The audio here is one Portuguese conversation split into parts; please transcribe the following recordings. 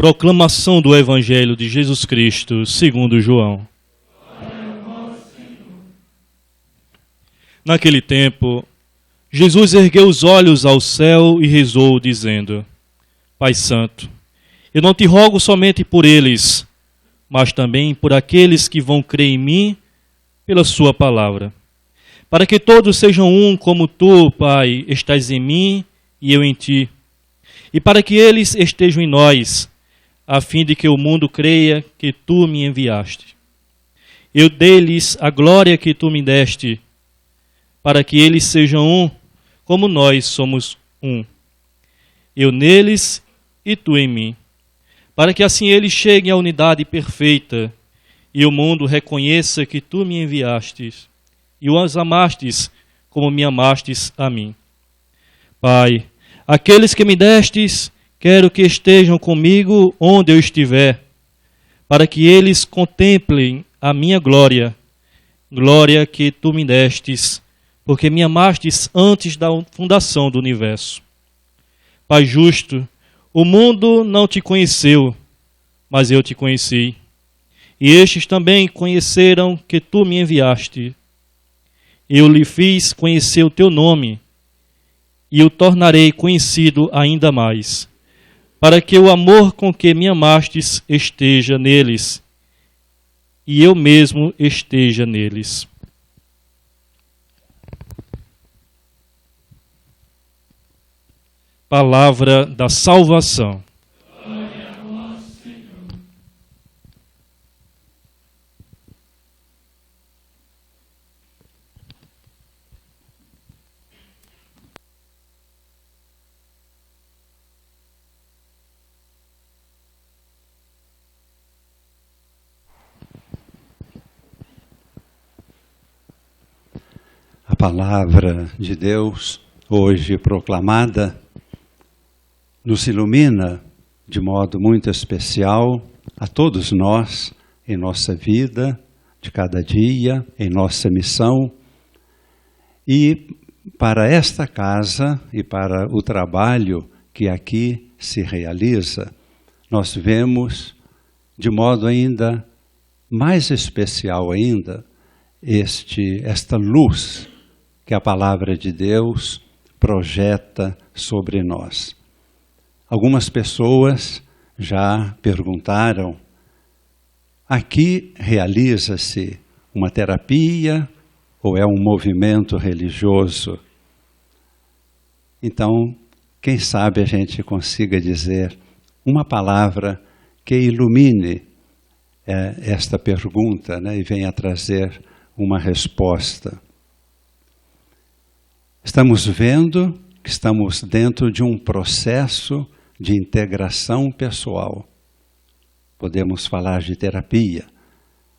Proclamação do Evangelho de Jesus Cristo, segundo João. Naquele tempo, Jesus ergueu os olhos ao céu e rezou, dizendo: Pai Santo, eu não te rogo somente por eles, mas também por aqueles que vão crer em mim pela sua palavra, para que todos sejam um como tu, Pai, estás em mim e eu em ti, e para que eles estejam em nós, a fim de que o mundo creia que tu me enviaste. Eu dei-lhes a glória que tu me deste, para que eles sejam um, como nós somos um. Eu neles e tu em mim, para que assim eles cheguem à unidade perfeita, e o mundo reconheça que tu me enviastes, e os amastes como me amastes a mim. Pai, aqueles que me destes, quero que estejam comigo onde eu estiver, para que eles contemplem a minha glória, glória que tu me destes, porque me amastes antes da fundação do universo. Pai justo, o mundo não te conheceu, mas eu te conheci, e estes também conheceram que tu me enviaste. Eu lhe fiz conhecer o teu nome, e o tornarei conhecido ainda mais, para que o amor com que me amastes esteja neles, e eu mesmo esteja neles. Palavra da salvação. Glória a vós, Senhor. A palavra de Deus, hoje proclamada, nos ilumina de modo muito especial a todos nós, em nossa vida, de cada dia, em nossa missão. E para esta casa e para o trabalho que aqui se realiza, nós vemos de modo ainda mais especial ainda esta luz que a palavra de Deus projeta sobre nós. Algumas pessoas já perguntaram: aqui realiza-se uma terapia ou é um movimento religioso? Então, quem sabe a gente consiga dizer uma palavra que ilumine esta pergunta, né, e venha trazer uma resposta. Estamos vendo que estamos dentro de um processo de integração pessoal. Podemos falar de terapia,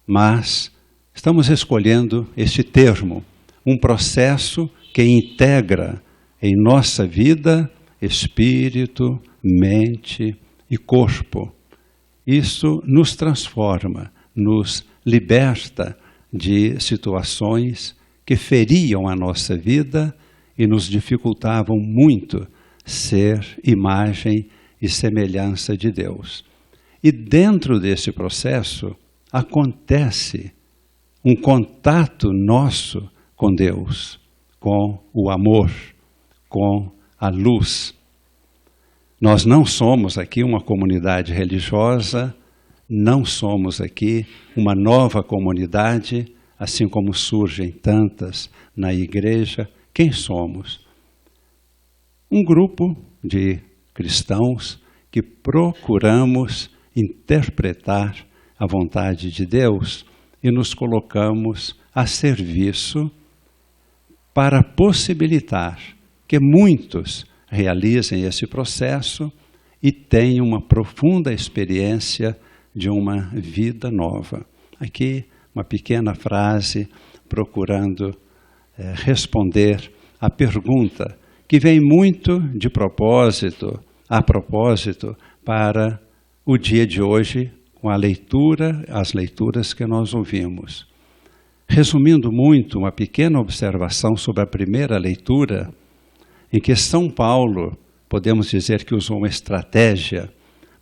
mas estamos escolhendo este termo, um processo que integra em nossa vida espírito, mente e corpo. Isso nos transforma, nos liberta de situações que feriam a nossa vida e nos dificultavam muito ser imagem e semelhança de Deus. E dentro desse processo acontece um contato nosso com Deus, com o amor, com a luz. Nós não somos aqui uma comunidade religiosa, não somos aqui uma nova comunidade, assim como surgem tantas na igreja. Quem somos? Um grupo de cristãos que procuramos interpretar a vontade de Deus e nos colocamos a serviço para possibilitar que muitos realizem esse processo e tenham uma profunda experiência de uma vida nova. Aqui, uma pequena frase procurando responder à pergunta que vem muito de propósito, a propósito, para o dia de hoje, com a leitura, as leituras que nós ouvimos. Resumindo muito, uma pequena observação sobre a primeira leitura, em que São Paulo, podemos dizer que usou uma estratégia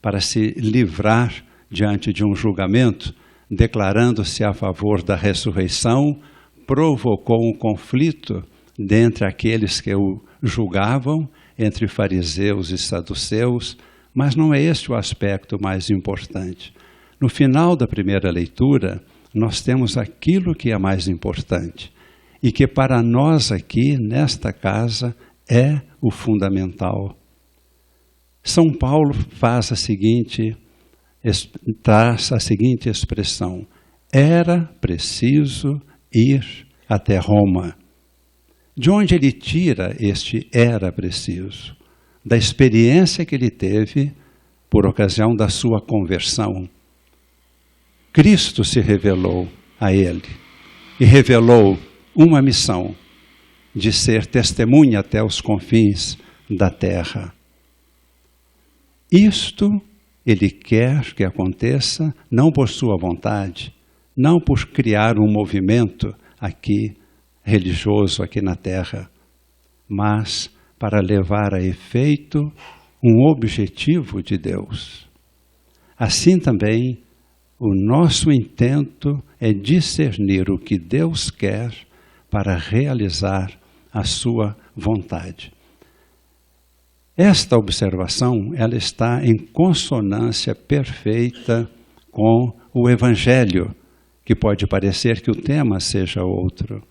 para se livrar diante de um julgamento, declarando-se a favor da ressurreição, provocou um conflito dentre aqueles que o julgavam, entre fariseus e saduceus, mas não é este o aspecto mais importante. No final da primeira leitura, nós temos aquilo que é mais importante e que para nós aqui, nesta casa, é o fundamental. São Paulo traz a seguinte expressão: era preciso ir até Roma. De onde ele tira este era preciso? Da experiência que ele teve por ocasião da sua conversão. Cristo se revelou a ele e revelou uma missão de ser testemunha até os confins da terra. Isto ele quer que aconteça não por sua vontade, não por criar um movimento aqui religioso aqui na terra, mas para levar a efeito um objetivo de Deus. Assim também, o nosso intento é discernir o que Deus quer para realizar a sua vontade. Esta observação, ela está em consonância perfeita com o Evangelho, que pode parecer que o tema seja outro.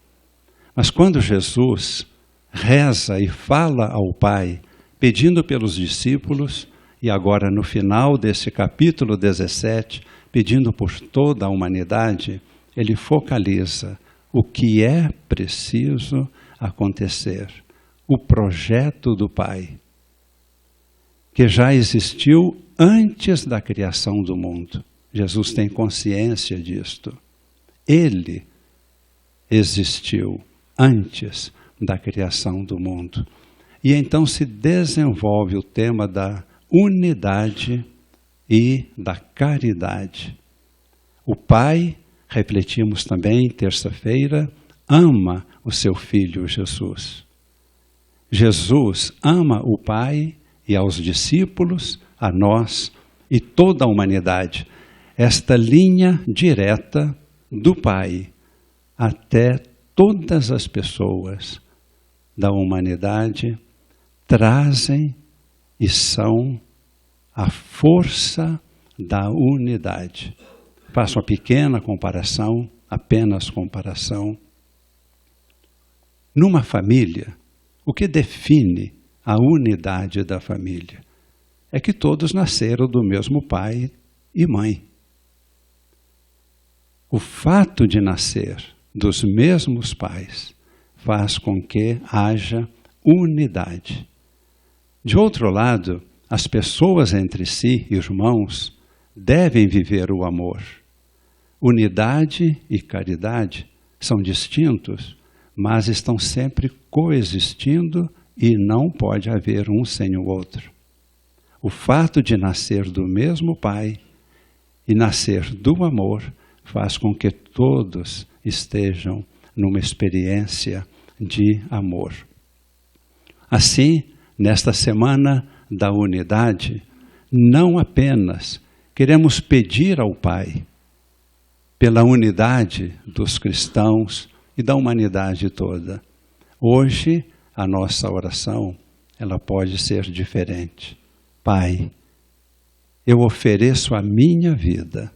Mas quando Jesus reza e fala ao Pai, pedindo pelos discípulos, e agora no final desse capítulo 17, pedindo por toda a humanidade, ele focaliza o que é preciso acontecer, o projeto do Pai, que já existiu antes da criação do mundo. Jesus tem consciência disto. Ele existiu antes da criação do mundo. E então se desenvolve o tema da unidade e da caridade. O Pai, refletimos também terça-feira, ama o seu Filho Jesus. Jesus ama o Pai e aos discípulos, a nós e toda a humanidade. Esta linha direta do Pai até todas as pessoas da humanidade trazem e são a força da unidade. Faço uma pequena comparação, apenas comparação. Numa família, o que define a unidade da família é que todos nasceram do mesmo pai e mãe. O fato de nascer dos mesmos pais faz com que haja unidade. De outro lado, as pessoas entre si, irmãos, devem viver o amor. Unidade e caridade são distintos, mas estão sempre coexistindo e não pode haver um sem o outro. O fato de nascer do mesmo Pai e nascer do amor faz com que todos estejam numa experiência de amor. Assim, nesta semana da unidade, não apenas queremos pedir ao Pai pela unidade dos cristãos e da humanidade toda. Hoje, a nossa oração, ela pode ser diferente. Pai, eu ofereço a minha vida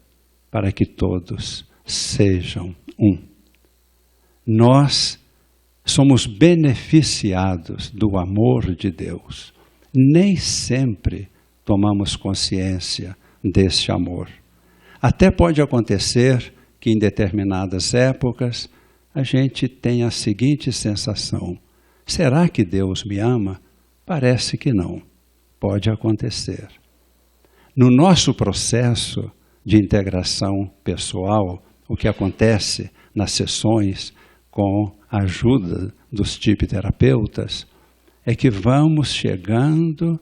para que todos sejam um. Nós somos beneficiados do amor de Deus. Nem sempre tomamos consciência deste amor. Até pode acontecer que em determinadas épocas a gente tenha a seguinte sensação: será que Deus me ama? Parece que não. Pode acontecer. No nosso processo de integração pessoal, o que acontece nas sessões com a ajuda dos tipiterapeutas é que vamos chegando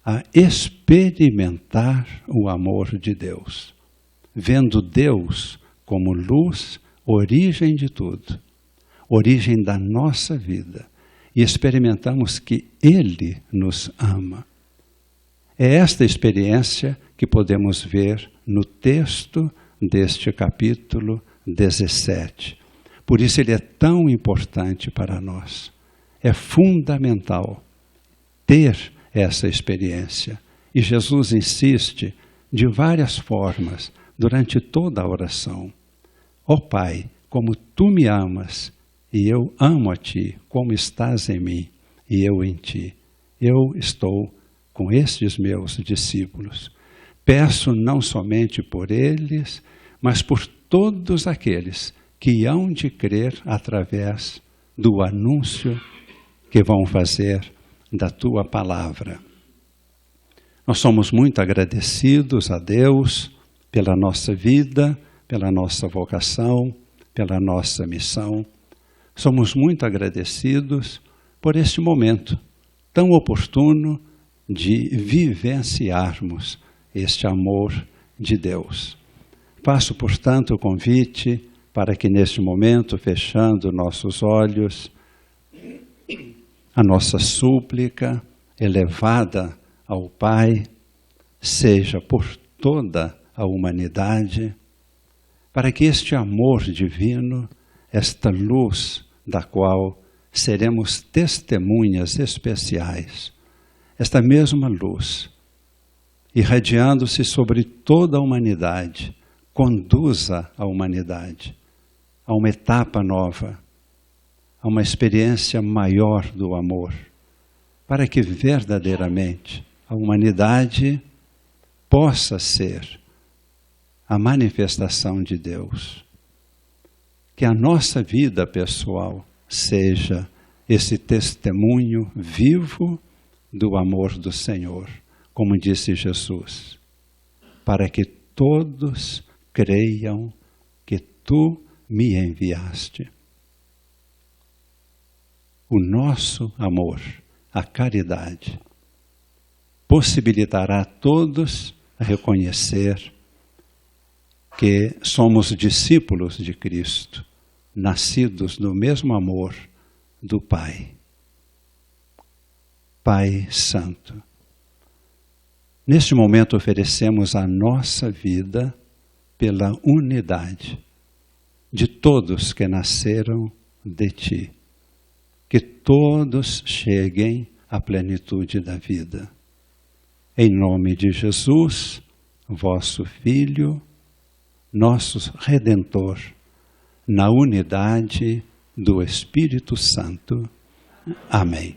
a experimentar o amor de Deus, vendo Deus como luz, origem de tudo, origem da nossa vida, e experimentamos que Ele nos ama. É esta experiência que podemos ver no texto deste capítulo 17. Por isso ele é tão importante para nós. É fundamental ter essa experiência. E Jesus insiste de várias formas durante toda a oração. Ó Pai, como Tu me amas, e eu amo a Ti, como estás em mim, e eu em Ti. Eu estou com estes meus discípulos. Peço não somente por eles, mas por todos aqueles que hão de crer através do anúncio que vão fazer da Tua palavra. Nós somos muito agradecidos a Deus pela nossa vida, pela nossa vocação, pela nossa missão. Somos muito agradecidos por este momento tão oportuno de vivenciarmos este amor de Deus. Faço, portanto, o convite para que neste momento, fechando nossos olhos, a nossa súplica elevada ao Pai seja por toda a humanidade, para que este amor divino, esta luz da qual seremos testemunhas especiais, esta mesma luz, irradiando-se sobre toda a humanidade, conduza a humanidade a uma etapa nova, a uma experiência maior do amor, para que verdadeiramente a humanidade possa ser a manifestação de Deus. Que a nossa vida pessoal seja esse testemunho vivo do amor do Senhor, como disse Jesus, para que todos creiam que Tu me enviaste. O nosso amor, a caridade, possibilitará a todos a reconhecer que somos discípulos de Cristo, nascidos do mesmo amor do Pai. Pai Santo, neste momento oferecemos a nossa vida pela unidade de todos que nasceram de Ti. Que todos cheguem à plenitude da vida. Em nome de Jesus, vosso Filho, nosso Redentor, na unidade do Espírito Santo. Amém.